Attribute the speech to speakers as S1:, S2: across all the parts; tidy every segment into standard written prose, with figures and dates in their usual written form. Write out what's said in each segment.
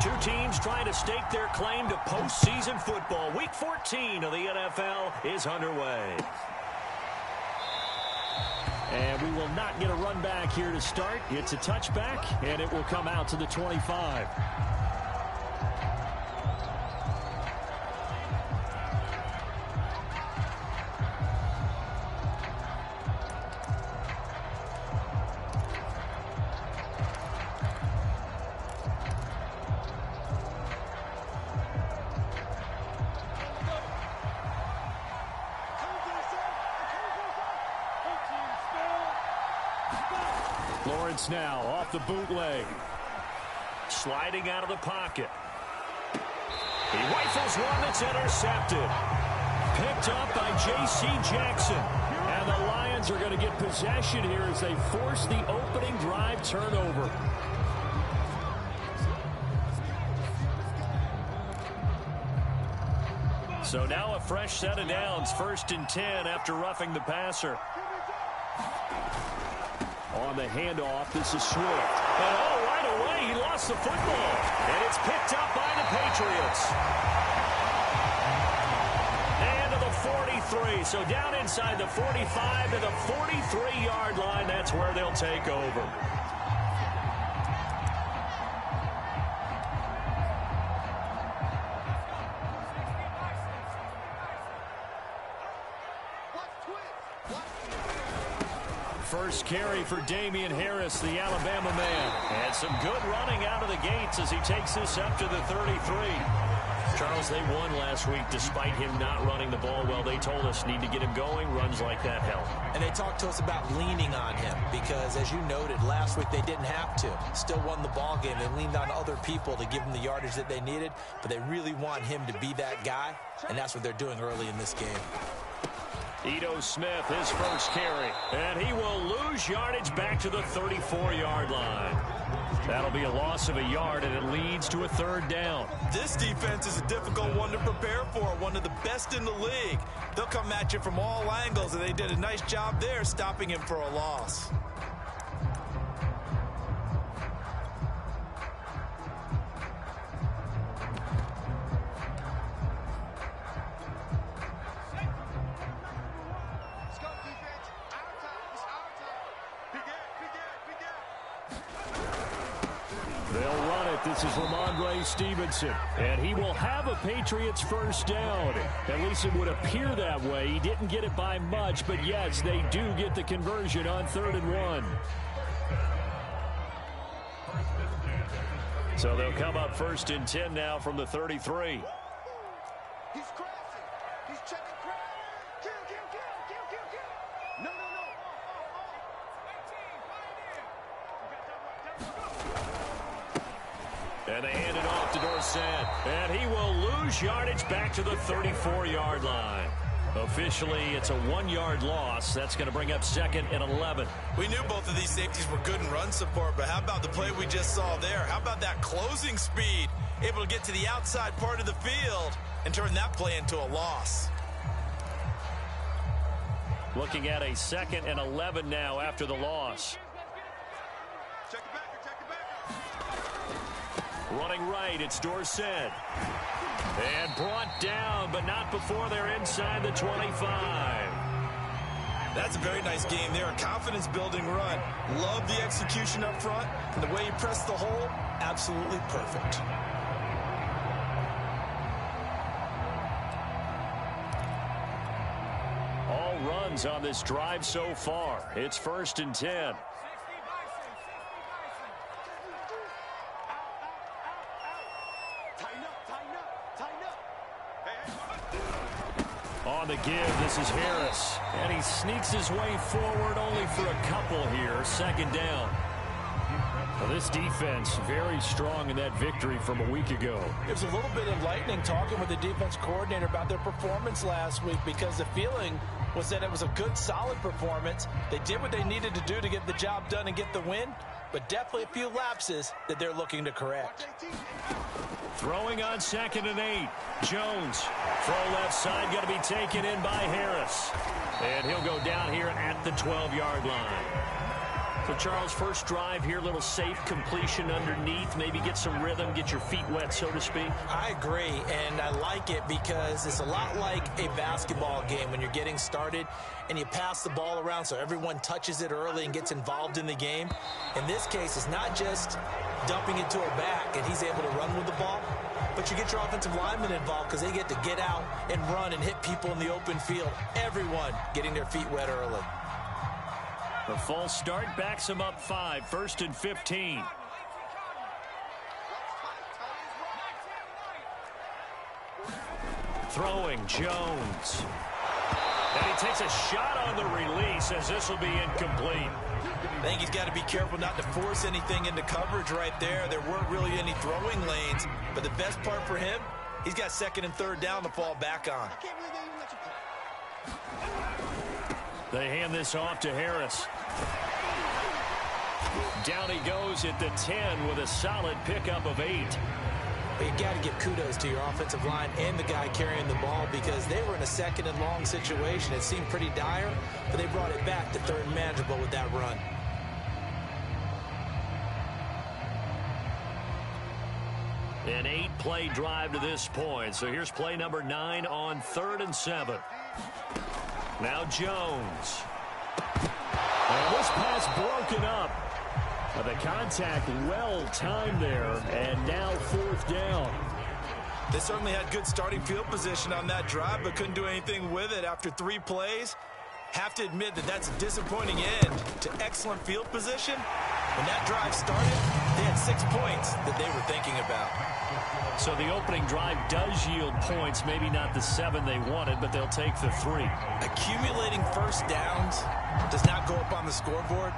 S1: Two teams trying to stake their claim to postseason football. Week 14 of the NFL is underway. And we will not get a run back here to start. It's a touchback, and it will come out to the 25. Lawrence now off the bootleg. Sliding out of the pocket. He rifles one that's intercepted. Picked up by J.C. Jackson. And the Lions are going to get possession here as they force the opening drive turnover. So now a fresh set of downs. 1st and 10 after roughing the passer. On the handoff, this is Swift. And right away, he lost the football. And it's picked up by the Patriots. And to the 43. So down inside the 45 to the 43-yard line. That's where they'll take over. First carry for Damian Harris, the Alabama man. And some good running out of the gates as he takes this up to the 33. Charles, they won last week despite him not running the ball well. They told us need to get him going. Runs like that help.
S2: And they talked to us about leaning on him because, as you noted, last week they didn't have to. Still won the ball game. They leaned on other people to give them the yardage that they needed, but they really want him to be that guy, and that's what they're doing early in this game.
S1: Ito Smith, his first carry. And he will lose yardage back to the 34-yard line. That'll be a loss of a yard, and it leads to a 3rd down.
S3: This defense is a difficult one to prepare for, one of the best in the league. They'll come at you from all angles, and they did a nice job there stopping him for a loss.
S1: This is Ramondre Stevenson, and he will have a Patriots first down. At least it would appear that way. He didn't get it by much, but yes, they do get the conversion on 3rd and 1. So they'll come up 1st and 10 now from the 33.
S4: He's crossing. He's checking crowd. Kill. No.
S1: And they hand it off to Dorsett. And he will lose yardage back to the 34-yard line. Officially, it's a 1-yard loss. That's going to bring up 2nd and 11.
S3: We knew both of these safeties were good in run support, but how about the play we just saw there? How about that closing speed? Able to get to the outside part of the field and turn that play into a loss.
S1: Looking at a 2nd and 11 now after the loss.
S4: Check it back.
S1: Running right, it's Dorsett. And brought down, but not before they're inside the 25.
S3: That's a very nice game there. A confidence-building run. Love the execution up front. And the way he pressed the hole, absolutely perfect.
S1: All runs on this drive so far. It's 1st and 10. On the give, this is Harris. And he sneaks his way forward only for a couple here. 2nd down. Well, this defense very strong in that victory from a week ago.
S2: It was a little bit enlightening talking with the defense coordinator about their performance last week because the feeling was that it was a good, solid performance. They did what they needed to do to get the job done and get the win, but definitely a few lapses that they're looking to correct.
S1: Throwing on 2nd and 8. Jones. Throw left side, going to be taken in by Harris. And he'll go down here at the 12-yard line. So, Charles, first drive here, little safe completion underneath. Maybe get some rhythm, get your feet wet, so to speak.
S2: I agree, and I like it because it's a lot like a basketball game when you're getting started and you pass the ball around so everyone touches it early and gets involved in the game. In this case, it's not just dumping it to a back and he's able to run with the ball, but you get your offensive linemen involved because they get to get out and run and hit people in the open field. Everyone getting their feet wet early.
S1: The false start backs him up 5, 1st and 15. Throwing Jones. And he takes a shot on the release as this will be incomplete.
S2: I think he's got to be careful not to force anything into coverage right there. There weren't really any throwing lanes, but the best part for him, he's got 2nd and 3rd down to fall back on.
S1: They hand this off to Harris. Down he goes at the 10 with a solid pickup of 8.
S2: But you got to give kudos to your offensive line and the guy carrying the ball because they were in a 2nd and long situation. It seemed pretty dire, but they brought it back to 3rd and manageable with that run.
S1: An 8-play drive to this point. So here's play number 9 on 3rd and 7. Now Jones. And this pass broken up. The contact well timed there, and now 4th down.
S2: They certainly had good starting field position on that drive, but couldn't do anything with it after 3 plays. Have to admit that that's a disappointing end to excellent field position. When that drive started, they had 6 points that they were thinking about.
S1: So the opening drive does yield points, maybe not the 7 they wanted, but they'll take the 3.
S2: Accumulating first downs does not go up on the scoreboard,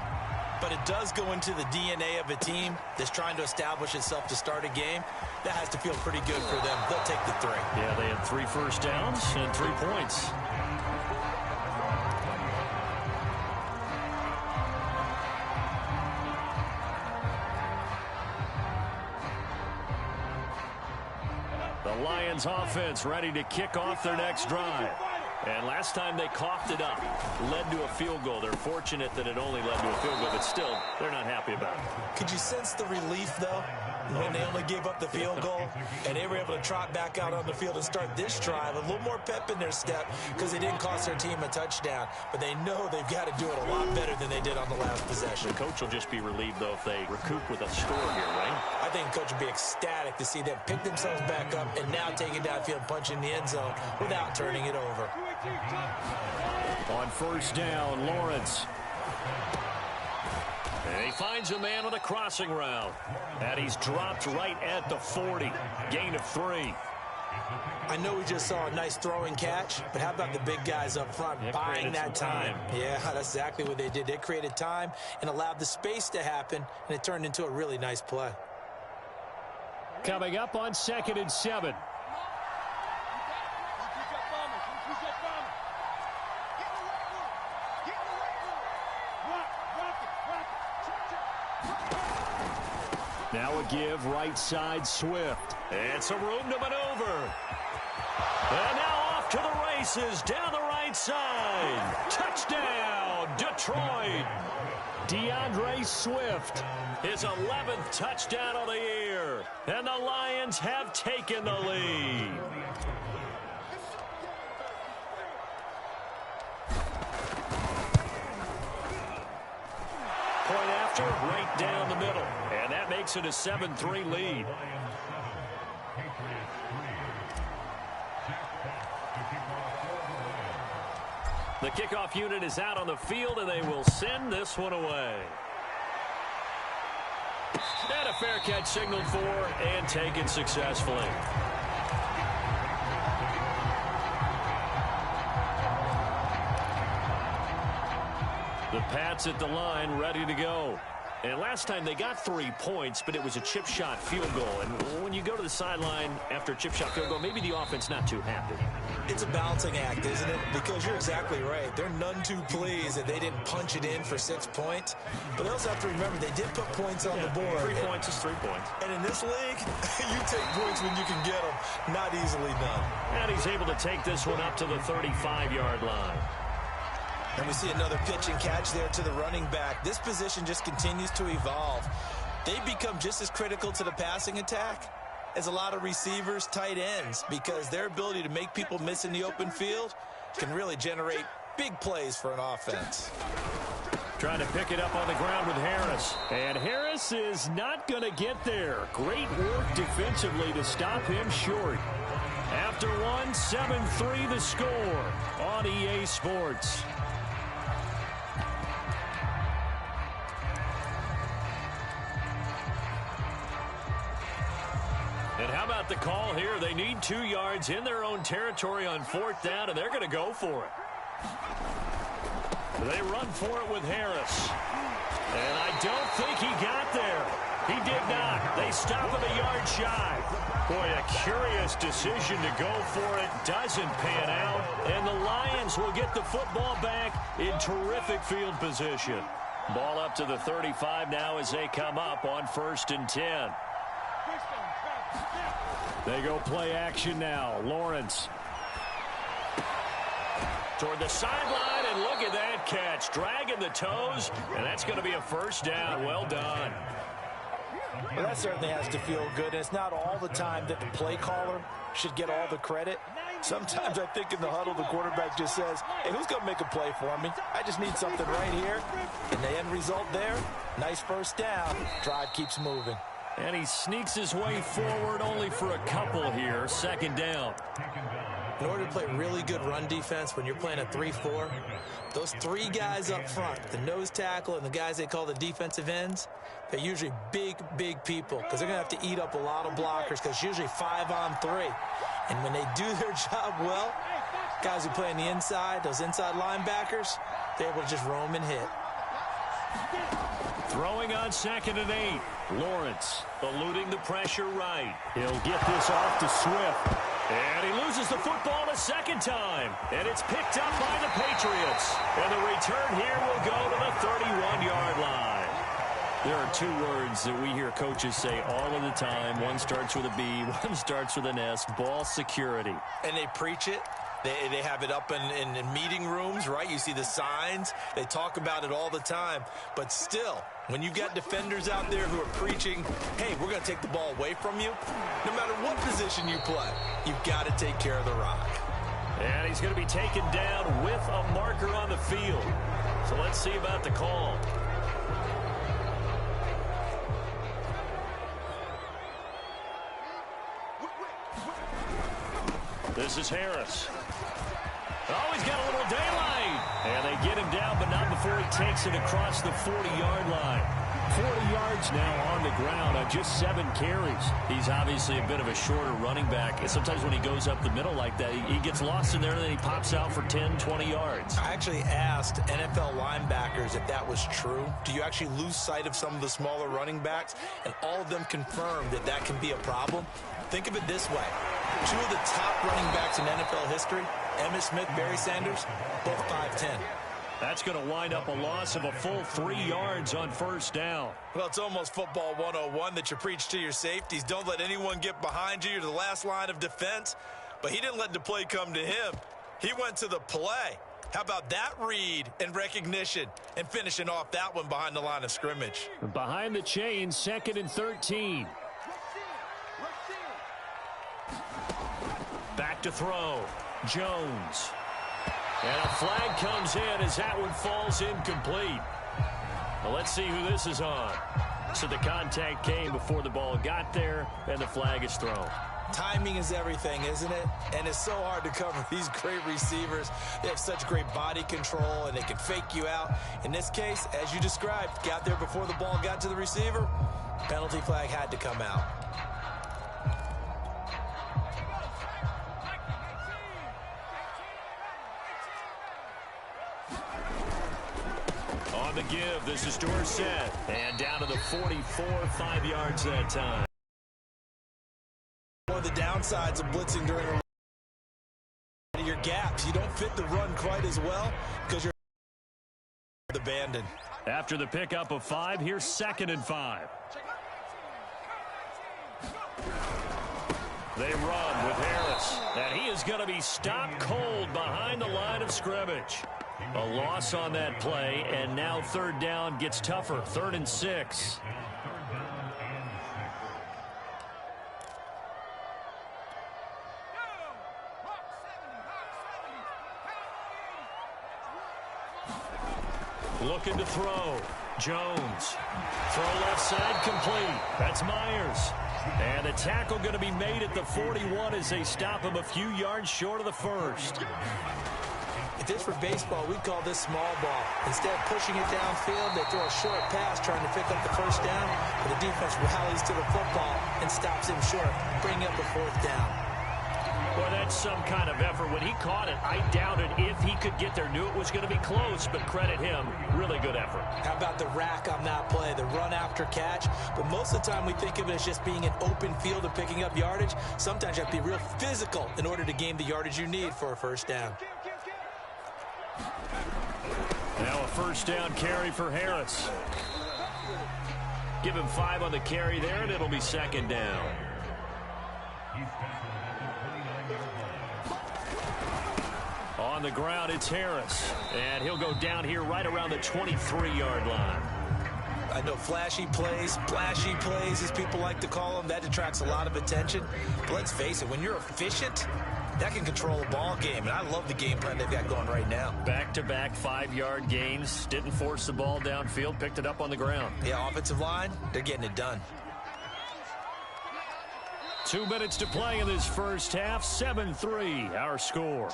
S2: but it does go into the DNA of a team that's trying to establish itself to start a game. That has to feel pretty good for them. They'll take the 3.
S1: Yeah, they had 3 first downs and 3 points. The Lions offense ready to kick off their next drive. And last time they coughed it up, led to a field goal. They're fortunate that it only led to a field goal, but still, they're not happy about it.
S2: Could you sense the relief, though, when they only gave up the field goal and they were able to trot back out on the field and start this drive? A little more pep in their step because they didn't cost their team a touchdown, but they know they've got to do it a lot better than they did on the last possession.
S1: The coach will just be relieved, though, if they recoup with a score here, right?
S2: I think the coach would be ecstatic to see them pick themselves back up and now take it downfield, punch in the end zone without turning it over.
S1: On 1st down, Lawrence. And he finds a man with a crossing route. And he's dropped right at the 40. Gain of 3.
S2: I know we just saw a nice throwing catch, but how about the big guys up front buying that time? Yeah, that's exactly what they did. They created time and allowed the space to happen, and it turned into a really nice play.
S1: Coming up on 2nd and 7. Now a give right side Swift. And some room to maneuver. And now off to the races down the right side. Touchdown, Detroit. DeAndre Swift, his 11th touchdown of the year. And the Lions have taken the lead. Point after, right down the middle. And that makes it a 7-3 lead. The kickoff unit is out on the field, and they will send this one away. And a fair catch signaled for and taken successfully. The Pats at the line, ready to go. And last time they got 3 points, but it was a chip shot field goal. And when you go to the sideline after a chip shot field goal, maybe the offense not too happy.
S2: It's a balancing act, isn't it? Because you're exactly right. They're none too pleased that they didn't punch it in for 6 points. But they also have to remember they did put points on the board.
S1: 3 points is 3 points.
S2: And in this league, you take points when you can get them. Not easily done.
S1: And he's able to take this one up to the 35-yard line.
S2: And we see another pitch and catch there to the running back. This position just continues to evolve. They become just as critical to the passing attack as a lot of receivers, tight ends, because their ability to make people miss in the open field can really generate big plays for an offense.
S1: Trying to pick it up on the ground with Harris. And Harris is not going to get there. Great work defensively to stop him short. After one, 7-3 the score on EA Sports. And how about the call here? They need 2 yards in their own territory on 4th down, and they're going to go for it. They run for it with Harris. And I don't think he got there. He did not. They stop him a yard shy. Boy, a curious decision to go for it. Doesn't pan out. And the Lions will get the football back in terrific field position. Ball up to the 35 now as they come up on 1st and 10. They go play action now. Lawrence toward the sideline, and look at that catch. Dragging the toes, and that's going to be a 1st down. Well done.
S2: Well, that certainly has to feel good. And it's not all the time that the play caller should get all the credit. Sometimes I think in the huddle, the quarterback just says, hey, who's going to make a play for me? I just need something right here. And the end result there, nice 1st down. Drive keeps moving.
S1: And he sneaks his way forward only for a couple here. 2nd down.
S2: In order to play really good run defense when you're playing a 3-4, those 3 guys up front, the nose tackle and the guys they call the defensive ends, they're usually big, big people because they're going to have to eat up a lot of blockers because it's usually 5-on-3. And when they do their job well, guys who play on the inside, those inside linebackers, they're able to just roam and hit.
S1: Throwing on 2nd and 8. Lawrence eluding the pressure right. He'll get this off to Swift. And he loses the football a 2nd time. And it's picked up by the Patriots. And the return here will go to the 31-yard line. There are 2 words that we hear coaches say all of the time. One starts with a B, one starts with an S. Ball security.
S2: And they preach it. They have it up in meeting rooms, right? You see the signs. They talk about it all the time. But still, when you've got defenders out there who are preaching, hey, we're going to take the ball away from you, no matter what position you play, you've got to take care of the rock.
S1: And he's going to be taken down with a marker on the field. So let's see about the call. This is Harris. Oh, he's got a little daylight. And they get him down, but not before he takes it across the 40-yard line. 40 yards now on the ground on just 7 carries. He's obviously a bit of a shorter running back. And sometimes when he goes up the middle like that, he gets lost in there, and then he pops out for 10, 20 yards.
S2: I actually asked NFL linebackers if that was true. Do you actually lose sight of some of the smaller running backs? And all of them confirmed that that can be a problem. Think of it this way. 2 of the top running backs in NFL history, Emmitt Smith, Barry Sanders, both 5'10".
S1: That's going to wind up a loss of a full 3 yards on 1st down.
S3: Well, it's almost football 101 that you preach to your safeties. Don't let anyone get behind you. You're the last line of defense. But he didn't let the play come to him. He went to the play. How about that read and recognition and finishing off that one behind the line of scrimmage?
S1: Behind the chains, 2nd and 13. Back to throw. Jones. And a flag comes in as that one falls incomplete. Well, let's see who this is on. So the contact came before the ball got there, and the flag is thrown.
S2: Timing is everything, isn't it? And it's so hard to cover these great receivers. They have such great body control, and they can fake you out. In this case, as you described, got there before the ball got to the receiver. Penalty flag had to come out.
S1: On the give, this is Dorsett. And down to the 44, 5 yards that time.
S2: One of the downsides of blitzing during your gaps, you don't fit the run quite as well because you're abandoned.
S1: After the pickup of 5, here's 2nd and 5. They run with Harris, and he is going to be stopped cold behind the line of scrimmage. A loss on that play, and now third down gets tougher. 3rd and 6. Looking to throw. Jones. Throw left side complete. That's Myers. And the tackle going to be made at the 41 as they stop him a few yards short of the first.
S2: If this were baseball, we'd call this small ball. Instead of pushing it downfield, they throw a short pass trying to pick up the first down, but the defense rallies to the football and stops him short, bringing up the 4th down.
S1: Well, that's some kind of effort. When he caught it, I doubted if he could get there. Knew it was going to be close, but credit him. Really good effort.
S2: How about the rack on that play, the run after catch? But most of the time we think of it as just being an open field and picking up yardage. Sometimes you have to be real physical in order to gain the yardage you need for a first down.
S1: Now a first down carry for Harris. Give him 5 on the carry there, and it'll be 2nd down. On the ground, it's Harris. And he'll go down here right around the 23-yard line.
S2: I know flashy plays, as people like to call them, that attracts a lot of attention. But let's face it, when you're efficient, that can control a ball game. And I love the game plan they've got going right now.
S1: Back-to-back 5-yard gains. Didn't force the ball downfield. Picked it up on the ground.
S2: Yeah, offensive line, they're getting it done.
S1: 2 minutes to play in this first half. 7-3, our score.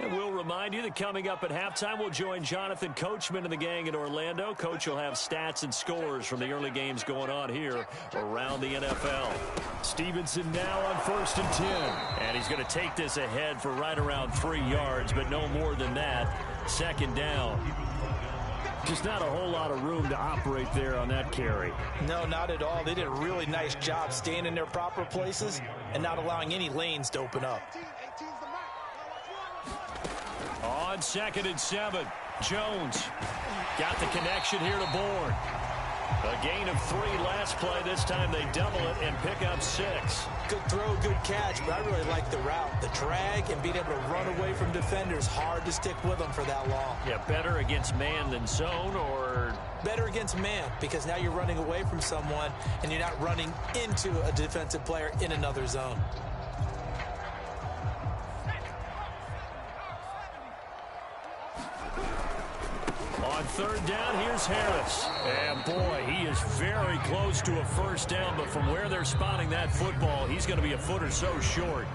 S1: And we'll remind you that coming up at halftime, we'll join Jonathan Coachman and the gang in Orlando. Coach will have stats and scores from the early games going on here around the NFL. Stevenson now on 1st and 10. And he's going to take this ahead for right around 3 yards, but no more than that. 2nd down. Just not a whole lot of room to operate there on that carry.
S2: No, not at all. They did a really nice job staying in their proper places and not allowing any lanes to open up.
S1: On 2nd and 7, Jones got the connection here to Bourne. A gain of 3 last play. This time they double it and pick up 6.
S2: Good throw, good catch, but I really like the route. The drag and being able to run away from defenders, hard to stick with them for that long.
S1: Yeah, better against man than zone, or?
S2: Better against man, because now you're running away from someone and you're not running into a defensive player in another zone.
S1: On 3rd down, here's Harris. And boy, he is very close to a first down, but from where they're spotting that football, he's going to be a foot or so short.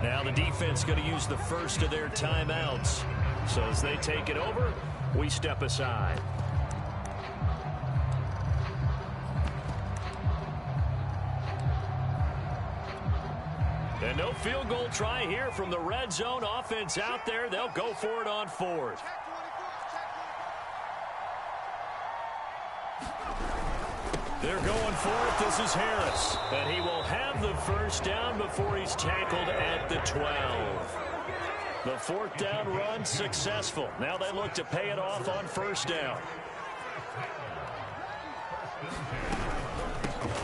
S1: Now the defense going to use the first of their timeouts. So as they take it over, we step aside. And no field goal try here from the red zone. Offense out there. They'll go for it on 4th. They're going for it. This is Harris. And he will have the first down before he's tackled at the 12. The 4th down run successful. Now they look to pay it off on 1st down.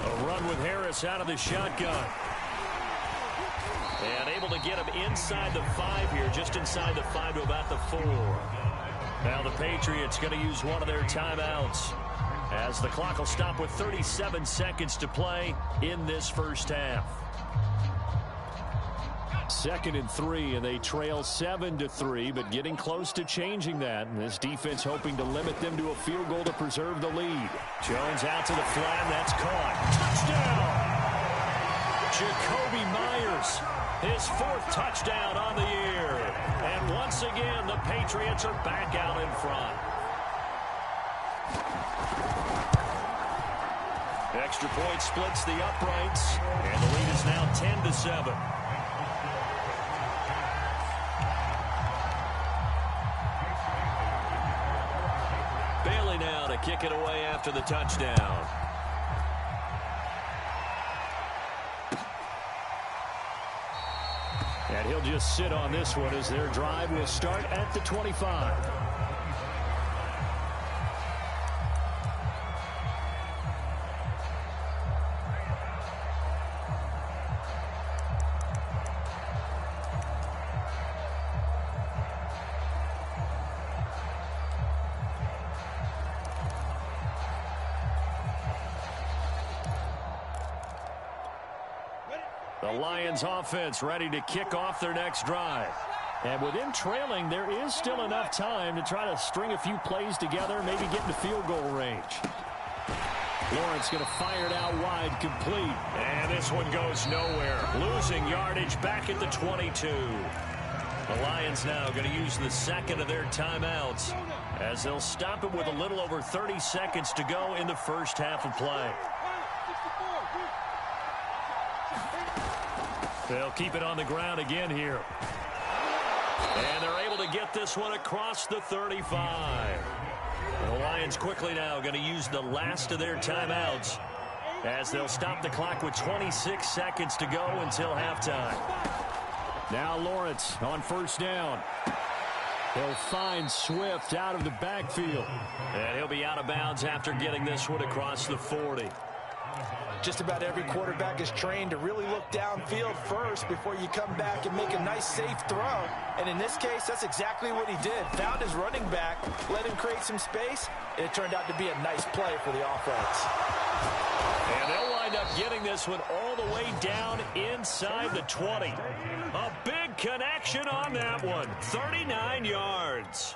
S1: A run with Harris out of the shotgun. And able to get him inside the 5 here, just inside the 5 to about the 4. Now the Patriots going to use one of their timeouts, as the clock will stop with 37 seconds to play in this first half. 2nd and 3, and they trail 7-3, but getting close to changing that. And this defense hoping to limit them to a field goal to preserve the lead. Jones out to the flat, that's caught. Touchdown! Jacoby Myers, his 4th touchdown on the year. And once again, the Patriots are back out in front. Extra point splits the uprights, and the lead is now 10-7. Bailey now to kick it away after the touchdown. And he'll just sit on this one as their drive will start at the 25. The Lions offense ready to kick off their next drive. And with them trailing, there is still enough time to try to string a few plays together, maybe get into field goal range. Lawrence going to fire it out wide, complete. And this one goes nowhere. Losing yardage back at the 22. The Lions now going to use the second of their timeouts as they'll stop it with a little over 30 seconds to go in the first half of play. They'll keep it on the ground again here. And they're able to get this one across the 35. The Lions quickly now going to use the last of their timeouts as they'll stop the clock with 26 seconds to go until halftime. Now Lawrence on first down. He'll find Swift out of the backfield. And he'll be out of bounds after getting this one across the 40.
S2: Just about every quarterback is trained to really look downfield first before you come back and make a nice, safe throw. And in this case, that's exactly what he did. Found his running back, let him create some space, and it turned out to be a nice play for the offense.
S1: And they'll wind up getting this one all the way down inside the 20. A big connection on that one. 39 yards.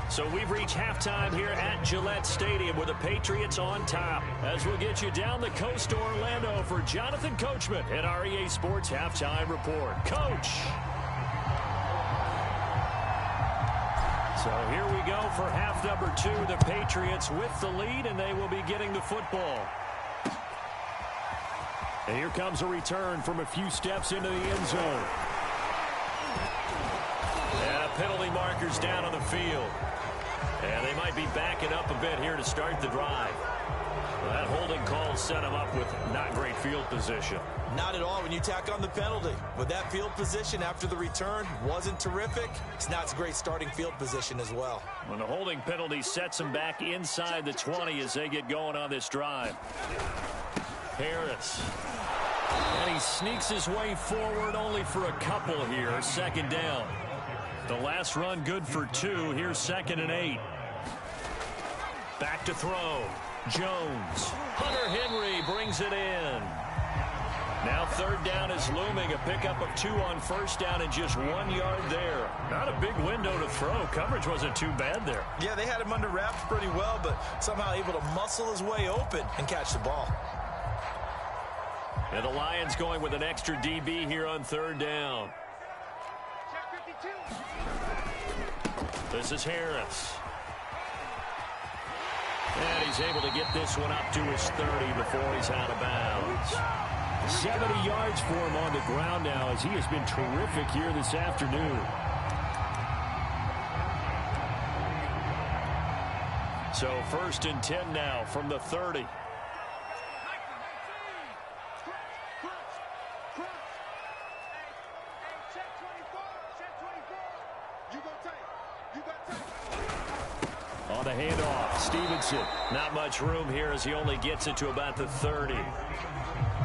S1: So we've reached halftime here at Gillette Stadium with the Patriots on top. As we'll get you down the coast to Orlando for Jonathan Coachman at our EA Sports Halftime Report. Coach! So here we go for half number 2. The Patriots with the lead, and they will be getting the football. And here comes a return from a few steps into the end zone. And a penalty marker's down on the field. And they might be backing up a bit here to start the drive. Well, that holding call set them up with not great field position.
S3: Not at all when you tack on the penalty. With that field position after the return wasn't terrific, it's not a great starting field position as well.
S1: When the holding penalty sets them back inside the 20 as they get going on this drive. Harris. And he sneaks his way forward only for a couple here. Second down. The last run good for 2. Here's 2nd and 8. Back to throw. Jones. Hunter Henry brings it in. Now 3rd down is looming. A pickup of 2 on first down and just 1 yard there. Not a big window to throw. Coverage wasn't too bad there.
S3: Yeah, they had him under wraps pretty well, but somehow able to muscle his way open and catch the ball.
S1: And the Lions going with an extra DB here on 3rd down. This is Harris. And he's able to get this one up to his 30 before he's out of bounds. 70 yards for him on the ground now as he has been terrific here this afternoon. So 1st and 10 now from the 30. On the handoff, Stevenson. Not much room here as he only gets it to about the 30.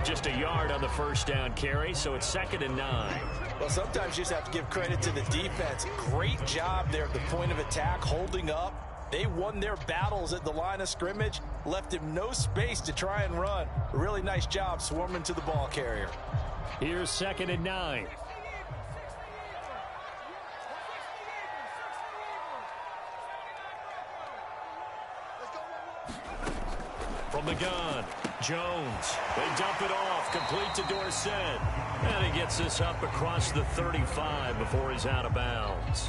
S1: Just a yard on the first down carry, so it's 2nd and 9.
S2: Well, sometimes you just have to give credit to the defense. Great job there at the point of attack, holding up. They won their battles at the line of scrimmage, left him no space to try and run. A really nice job swarming to the ball carrier.
S1: Here's 2nd and 9. From the gun, Jones. They dump it off, complete to Dorsett. And he gets this up across the 35 before he's out of bounds.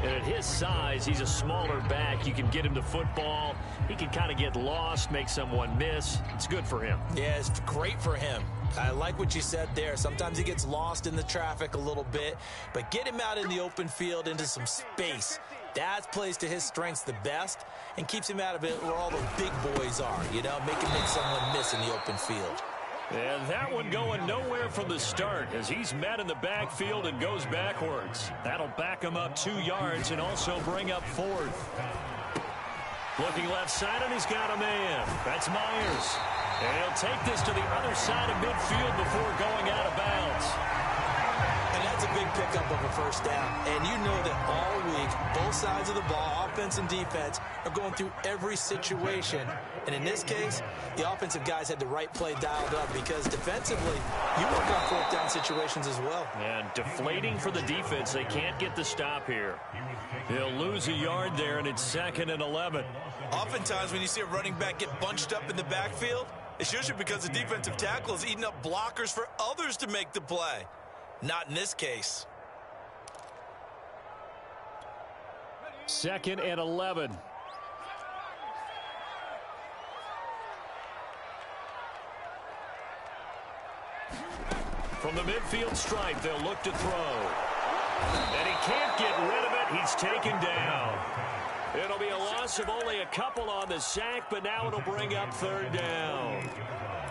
S1: And at his size, he's a smaller back. You can get him the football. He can kind of get lost, make someone miss. It's good for him.
S2: Yeah, it's great for him. I like what you said there. Sometimes he gets lost in the traffic a little bit, but get him out in the open field into some space. That plays to his strengths the best and keeps him out of it where all the big boys are, you know, make someone miss in the open field.
S1: And that one going nowhere from the start as he's met in the backfield and goes backwards. That'll back him up 2 yards and also bring up 4th. Looking left side, and he's got a man. That's Myers. And he'll take this to the other side of midfield before going out of bounds.
S2: And that's a big pickup of a first down. And you know that all week, both sides of the ball, offense and defense, are going through every situation. And in this case, the offensive guys had the right play dialed up because defensively, you work on fourth down situations as well.
S1: And deflating for the defense. They can't get the stop here. He'll lose a yard there, and it's 2nd and 11.
S3: Oftentimes when you see a running back get bunched up in the backfield, it's usually because the defensive tackle is eating up blockers for others to make the play. Not in this case.
S1: 2nd and 11. From the midfield stripe, they'll look to throw. And he can't get rid of it. He's taken down. It'll be a loss of only a couple on the sack, but now it'll bring up 3rd down.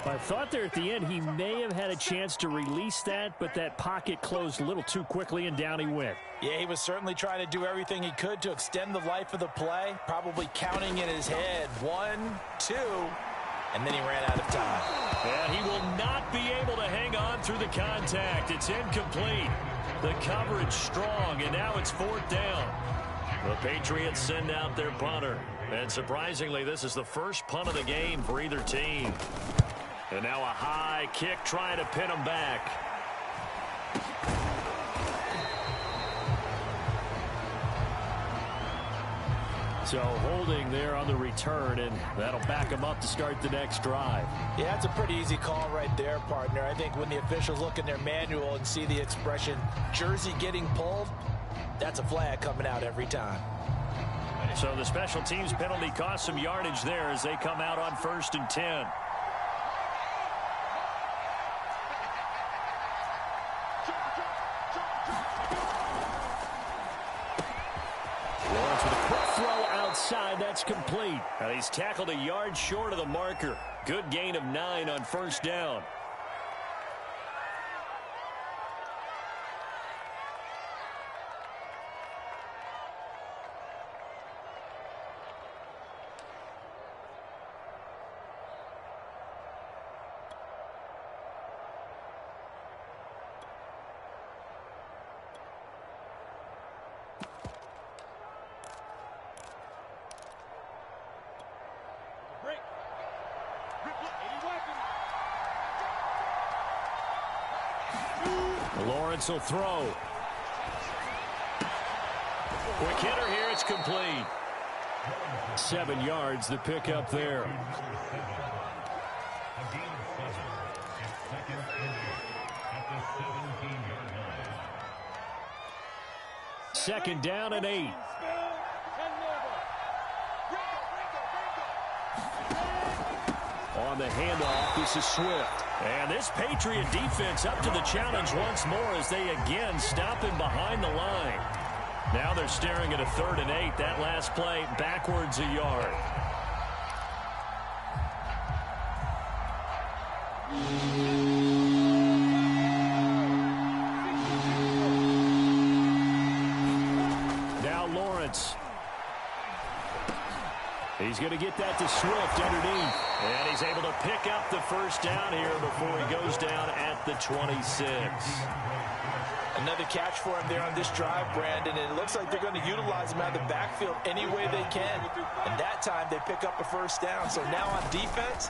S5: I thought there at the end he may have had a chance to release that, but that pocket closed a little too quickly, and down he went.
S2: Yeah, he was certainly trying to do everything he could to extend the life of the play, probably counting in his head 1, 2, and then he ran out of time.
S1: And he will not be able to hang on through the contact. It's incomplete. The coverage strong, and now it's 4th down. The Patriots send out their punter. And surprisingly, this is the first punt of the game for either team. And now a high kick trying to pin him back. So holding there on the return, and that'll back him up to start the next drive.
S2: Yeah, it's a pretty easy call right there, partner. I think when the officials look in their manual and see the expression jersey getting pulled, that's a flag coming out every time.
S1: So the special teams penalty cost some yardage there as they come out on 1st and 10. Lawrence with a quick throw outside. That's complete. He's tackled a yard short of the marker. Good gain of 9 on 1st down. Lawrence will throw. Quick hitter here. It's complete. 7 yards the pickup there. Second down and 8. On the handoff, this is Swift. And this Patriot defense up to the challenge once more as they again stop him behind the line. Now they're staring at a 3rd and 8. That last play backwards a yard. Now Lawrence. He's going to get that to Swift underneath. And he's able to pick up the 1st down here before he goes down at the 26.
S2: Another catch for him there on this drive, Brandon, and it looks like they're going to utilize him out of the backfield any way they can. And that time they pick up a 1st down. So now on defense,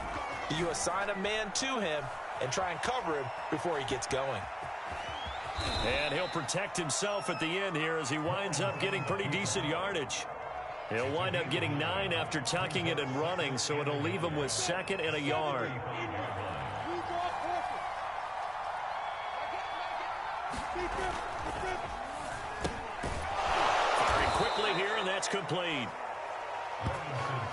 S2: you assign a man to him and try and cover him before he gets going.
S1: And he'll protect himself at the end here as he winds up getting pretty decent yardage. He'll wind up getting 9 after tucking it and running, so it'll leave him with 2nd and a yard. Firing quickly here, and that's complete.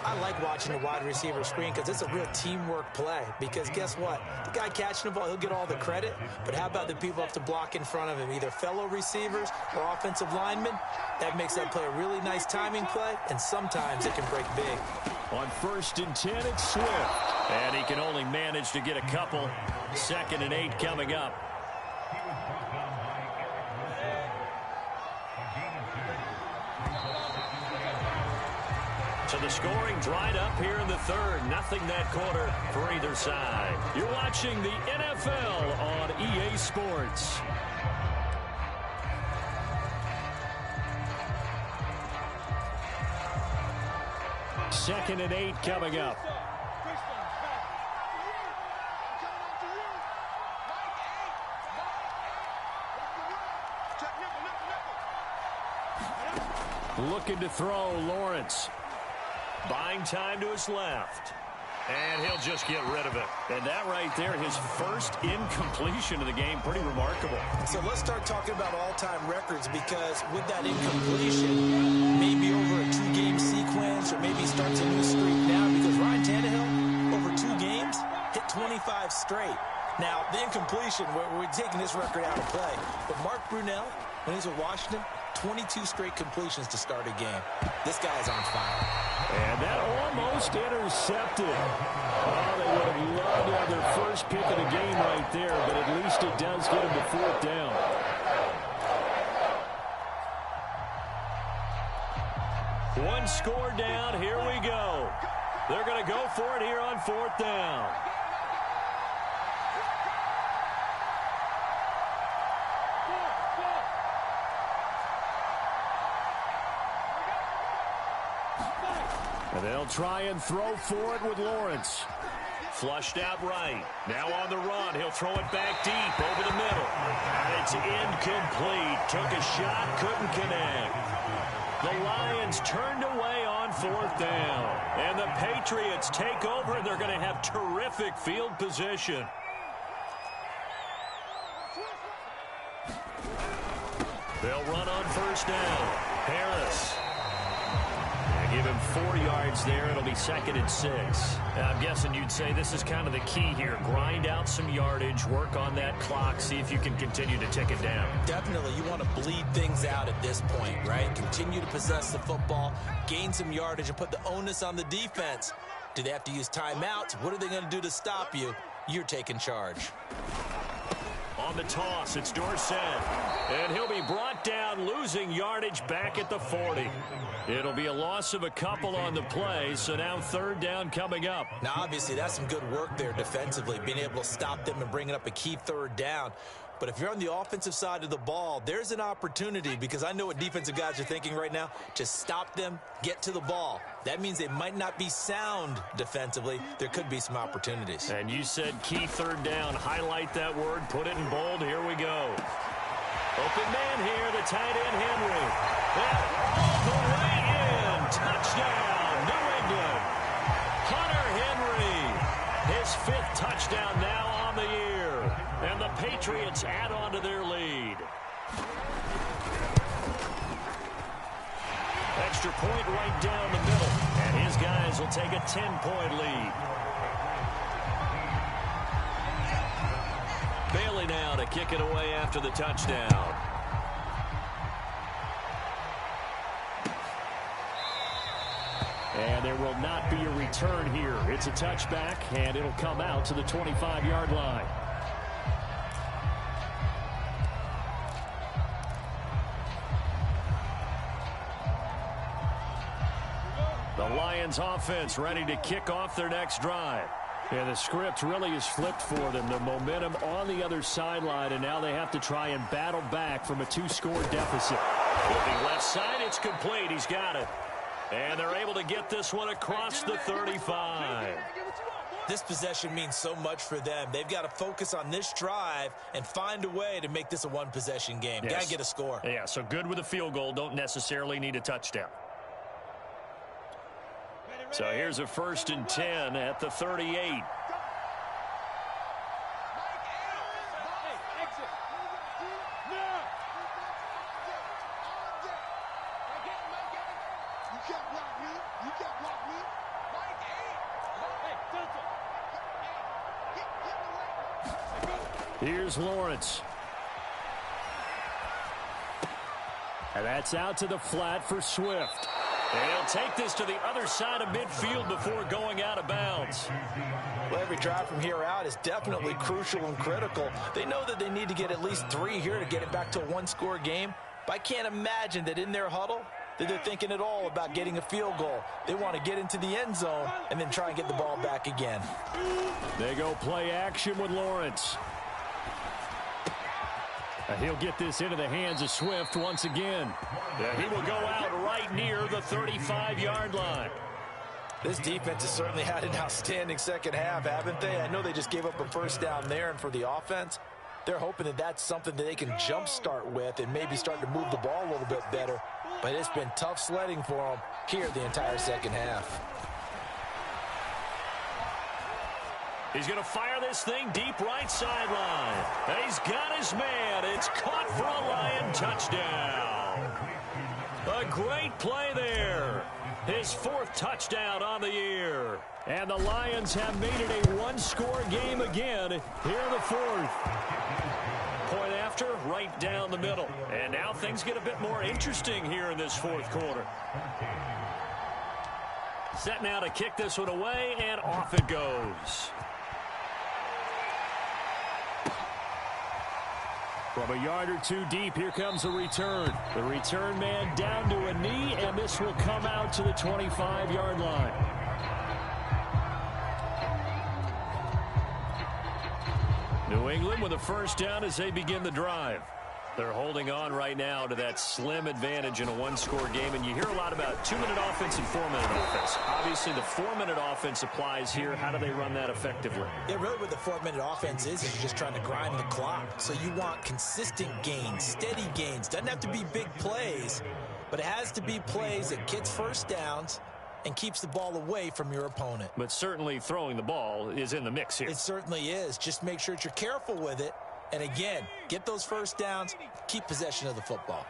S2: I like watching the wide receiver screen because it's a real teamwork play. Because guess what? The guy catching the ball, he'll get all the credit. But how about the people up to block in front of him, either fellow receivers or offensive linemen? That makes that play a really nice timing play, and sometimes it can break big.
S1: On 1st and 10, it's Swift. And he can only manage to get a couple. 2nd and 8 coming up. So the scoring dried up here in the 3rd. Nothing that quarter for either side. You're watching the NFL on EA Sports.
S5: 2nd and 8 coming up. Looking to throw, Lawrence. Buying time to his left. And he'll just get rid of it. And that right there, his first incompletion of the game, pretty remarkable.
S2: So let's start talking about all-time records, because with that incompletion, maybe over a 2-game sequence, or maybe he starts a new streak now, because Ryan Tannehill, over 2 games, hit 25 straight. Now, the incompletion, we're taking this record out of play. But Mark Brunell, when he's with Washington, 22 straight completions to start a game. This guy's on fire.
S5: And that almost intercepted. Oh, they would have loved to have their first pick of the game right there, but at least it does get them to 4th down. One score down. Here we go. They're going to go for it here on 4th down. And they'll try and throw for it with Lawrence. Flushed out right. Now on the run. He'll throw it back deep over the middle. And it's incomplete. Took a shot, couldn't connect. The Lions turned away on 4th down. And the Patriots take over, and they're going to have terrific field position. They'll run on 1st down. Harris. Give him 4 yards there. It'll be 2nd and 6. I'm guessing you'd say this is kind of the key here. Grind out some yardage, work on that clock, see if you can continue to tick it down.
S2: Definitely. You want to bleed things out at this point, right? Continue to possess the football, gain some yardage, and put the onus on the defense. Do they have to use timeouts? What are they going to do to stop you? You're taking charge.
S5: On the toss, it's Dorsett. And he'll be brought down, losing yardage back at the 40. It'll be a loss of a couple on the play, so now 3rd down coming up.
S2: Now, obviously, that's some good work there defensively, being able to stop them and bringing up a key 3rd down. But if you're on the offensive side of the ball, there's an opportunity, because I know what defensive guys are thinking right now, to stop them, get to the ball. That means they might not be sound defensively. There could be some opportunities.
S5: And you said key 3rd down. Highlight that word, put it in bold. Here we go. Open man here, the tight end Henry. And all the way in. Touchdown, New England. Hunter Henry. His 5th touchdown now on the year. And the Patriots add on to their lead. Extra point right down the middle. And his guys will take a 10-point lead. Bailey now to kick it away after the touchdown. And there will not be a return here. It's a touchback, and it'll come out to the 25-yard line. The Lions offense ready to kick off their next drive. And the script really is flipped for them. The momentum on the other sideline, and now they have to try and battle back from a 2-score deficit. Looking left side, it's complete. He's got it. And they're able to get this one across the 35.
S2: This possession means so much for them. They've got to focus on this drive and find a way to make this a one-possession game.
S5: Yes.
S2: Got to get a score.
S5: Yeah, so good with a field goal. Don't necessarily need a touchdown. So here's a 1st and 10 at the 38. Here's Lawrence. And that's out to the flat for Swift. And he'll take this to the other side of midfield before going out of bounds.
S2: Well, every drive from here out is definitely crucial and critical. They know that they need to get at least 3 here to get it back to a 1-score game. But I can't imagine that in their huddle that they're thinking at all about getting a field goal. They want to get into the end zone and then try and get the ball back again.
S5: They go play action with Lawrence. He'll get this into the hands of Swift once again. He will go out right near the 35-yard line.
S2: This defense has certainly had an outstanding second half, haven't they? I know they just gave up a first down there, and for the offense, they're hoping that that's something that they can jumpstart with and maybe start to move the ball a little bit better. But it's been tough sledding for them here the entire second half.
S5: He's going to fire this thing deep right sideline. And he's got his man. It's caught for a Lion touchdown. A great play there. His 4th touchdown on the year. And the Lions have made it a one-score game again here in the 4th. Point after, right down the middle. And now things get a bit more interesting here in this 4th quarter. Set now to kick this one away, and off it goes. From a yard or two deep, here comes the return. The return man down to a knee, and this will come out to the 25-yard line. New England with a first down as they begin the drive. They're holding on right now to that slim advantage in a one-score game, and you hear a lot about 2-minute offense and 4-minute offense. Obviously, the 4-minute offense applies here. How do they run that effectively?
S2: Yeah, really what the 4-minute offense is you're just trying to grind the clock. So you want consistent gains, steady gains. Doesn't have to be big plays, but it has to be plays that gets first downs and keeps the ball away from your opponent.
S5: But certainly throwing the ball is in the mix here.
S2: It certainly is. Just make sure that you're careful with it. And again, get those first downs, keep possession of the football.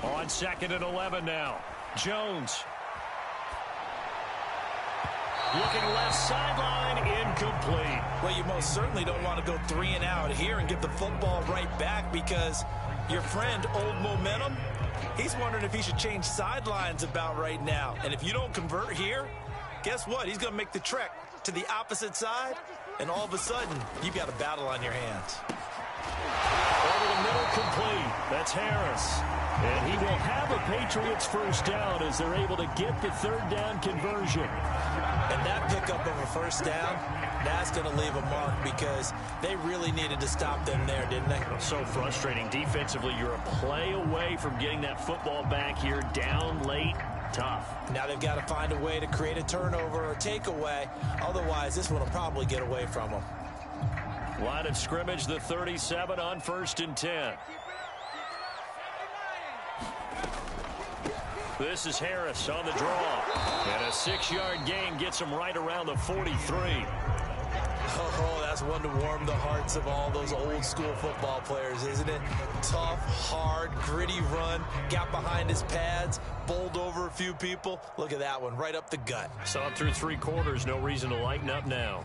S5: On 2nd and 11 now. Jones. Looking left sideline, incomplete.
S2: Well, you most certainly don't want to go 3 and out here and get the football right back, because your friend, Old Momentum, he's wondering if he should change sidelines about right now. And if you don't convert here, guess what? He's going to make the trek to the opposite side, and all of a sudden, you've got a battle on your hands.
S5: Over the middle, complete. That's Harris. And he will have a Patriots first down as they're able to get the 3rd down conversion.
S2: And that pickup of a first down, that's going to leave a mark, because they really needed to stop them there, didn't they?
S5: So frustrating. Defensively, you're a play away from getting that football back here, down late. Tough.
S2: Now they've got to find a way to create a turnover or takeaway. Otherwise, this one will probably get away from them.
S5: Line of scrimmage, the 37 on 1st and 10. This is Harris on the draw. And a 6-yard gain gets him right around the 43.
S2: Oh, that's one to warm the hearts of all those old school football players, isn't it? Tough, hard, gritty run, got behind his pads, bowled over a few people. Look at that one, right up the gut.
S5: Saw it through 3 quarters, no reason to lighten up now.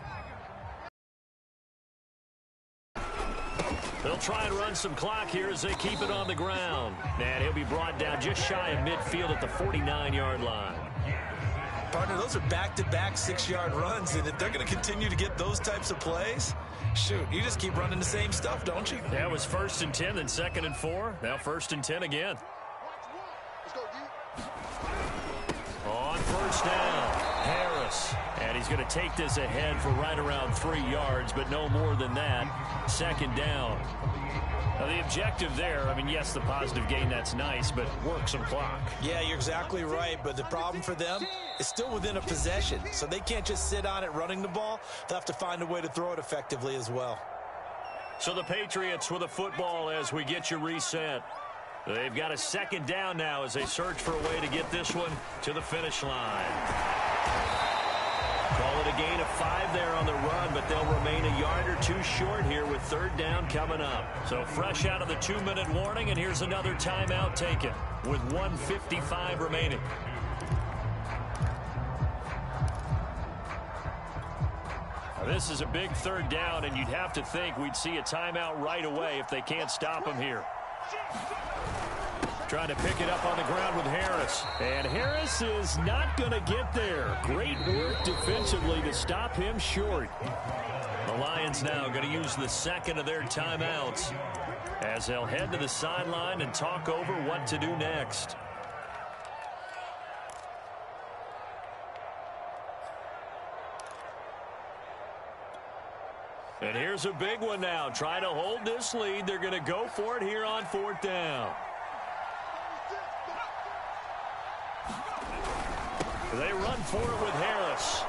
S5: They'll try and run some clock here as they keep it on the ground. And he'll be brought down just shy of midfield at the 49-yard line.
S2: Partner, those are back-to-back 6-yard runs, and if they're going to continue to get those types of plays, shoot, you just keep running the same stuff, don't you?
S5: That was 1st and 10, then 2nd and 4. Now 1st and 10 again. On 1st down, Harris. And he's going to take this ahead for right around 3 yards, but no more than that. 2nd down. Now, the objective there, I mean, yes, the positive gain, that's nice, but work some clock.
S2: Yeah, you're exactly right, but the problem for them is still within a possession, so they can't just sit on it running the ball. They'll have to find a way to throw it effectively as well.
S5: So the Patriots with a football as we get you reset. They've got a 2nd down now as they search for a way to get this one to the finish line. Call it a gain of 5 there on the run, but they'll remain a yard or 2 short here with 3rd down coming up. So fresh out of the 2-minute warning, and here's another timeout taken with 1:55 remaining. Now, this is a big 3rd down, and you'd have to think we'd see a timeout right away if they can't stop him here. Trying to pick it up on the ground with Harris. And Harris is not going to get there. Great work defensively to stop him short. The Lions now going to use the 2nd of their timeouts as they'll head to the sideline and talk over what to do next. And here's a big one now. Trying to hold this lead. They're going to go for it here on 4th down. They run for it with Harris.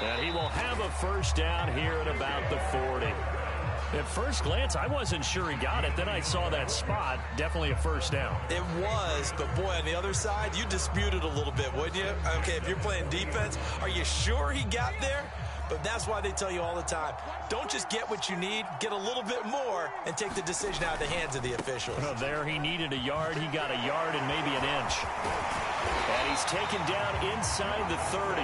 S5: And he will have a first down here at about the 40. At first glance, I wasn't sure he got it. Then I saw that spot. Definitely a first down.
S3: It was, but boy, on the other side, you disputed a little bit, wouldn't you? Okay, if you're playing defense, are you sure he got there? But that's why they tell you all the time, don't just get what you need, get a little bit more and take the decision out of the hands of the officials.
S5: Well, there he needed a yard. He got a yard and maybe an inch. And he's taken down inside the 30.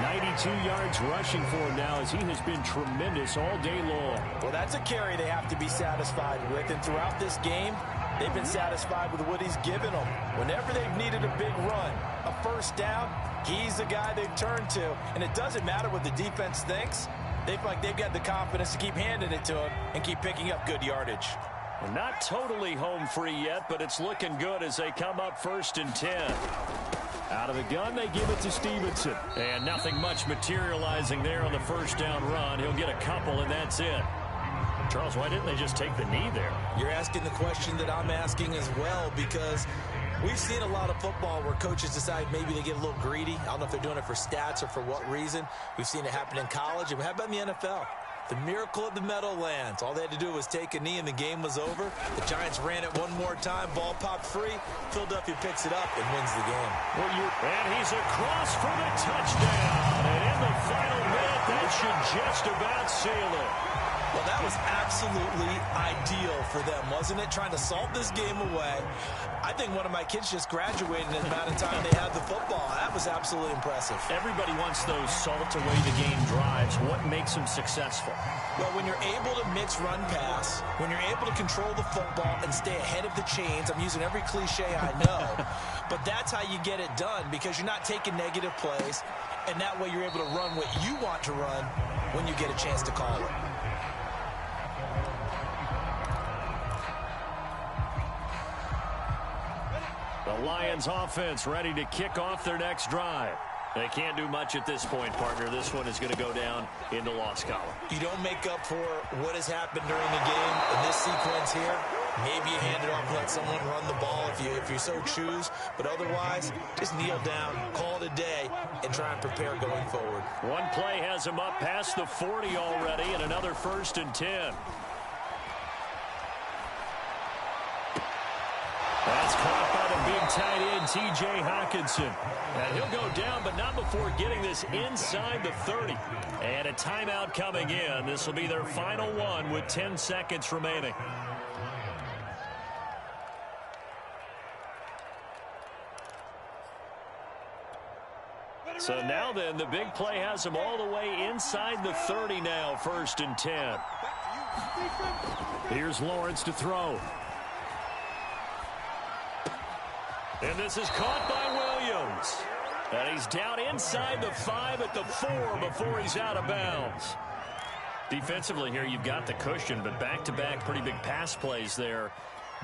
S5: 92 yards rushing for him now as he has been tremendous all day long.
S2: Well, that's a carry they have to be satisfied with. And throughout this game, they've been satisfied with what he's given them. Whenever they've needed a big run, a first down, he's the guy they've turned to. And it doesn't matter what the defense thinks. They feel like they've got the confidence to keep handing it to him and keep picking up good yardage.
S5: Well, not totally home free yet, but it's looking good as they come up 1st and 10. Out of the gun, they give it to Stevenson. And nothing much materializing there on the first down run. He'll get a couple, and that's it. Charles, why didn't they just take the knee there?
S2: You're asking the question that I'm asking as well, because we've seen a lot of football where coaches decide maybe they get a little greedy. I don't know if they're doing it for stats or for what reason. We've seen it happen in college, and how about in the NFL? The miracle of the Meadowlands. All they had to do was take a knee and the game was over. The Giants ran it one more time. Ball popped free. Philadelphia picks it up and wins the game.
S5: And he's across for the touchdown. And in the final minute, that should just about seal it.
S2: Well, that was absolutely ideal for them, wasn't it? Trying to salt this game away. I think one of my kids just graduated in the amount of time they had the football. That was absolutely impressive.
S5: Everybody wants those salt away the game drives. What makes them successful?
S2: Well, when you're able to mix run pass, when you're able to control the football and stay ahead of the chains, I'm using every cliche I know, but that's how you get it done, because you're not taking negative plays, and that way you're able to run what you want to run when you get a chance to call it.
S5: The Lions offense ready to kick off their next drive. They can't do much at this point, partner. This one is going to go down in the loss column.
S2: You don't make up for what has happened during the game in this sequence here. Maybe you hand it off and let someone run the ball if you so choose. But otherwise, just kneel down, call it a day, and try and prepare going forward.
S5: One play has him up past the 40 already, and another 1st and 10. That's caught by the big tight end, T.J. Hockenson. And he'll go down, but not before getting this inside the 30. And a timeout coming in. This will be their final one with 10 seconds remaining. So now then, the big play has them all the way inside the 30 now, 1st and 10. Here's Lawrence to throw. And this is caught by Williams. And he's down inside the 5 at the 4 before he's out of bounds. Defensively here, you've got the cushion, but back-to-back pretty big pass plays there.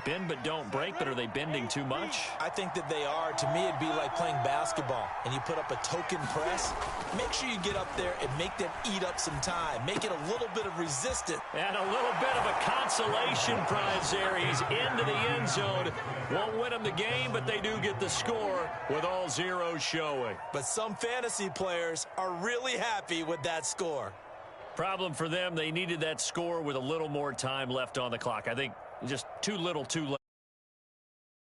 S5: Bend but don't break, but are they bending too much?
S2: I think that they are. To me, it'd be like playing basketball, and you put up a token press. Make sure you get up there and make them eat up some time. Make it a little bit of resistance.
S5: And a little bit of a consolation prize there. He's into the end zone. Won't win them the game, but they do get the score with all zeros showing.
S2: But some fantasy players are really happy with that score.
S5: Problem for them, they needed that score with a little more time left on the clock. I think just too little too late.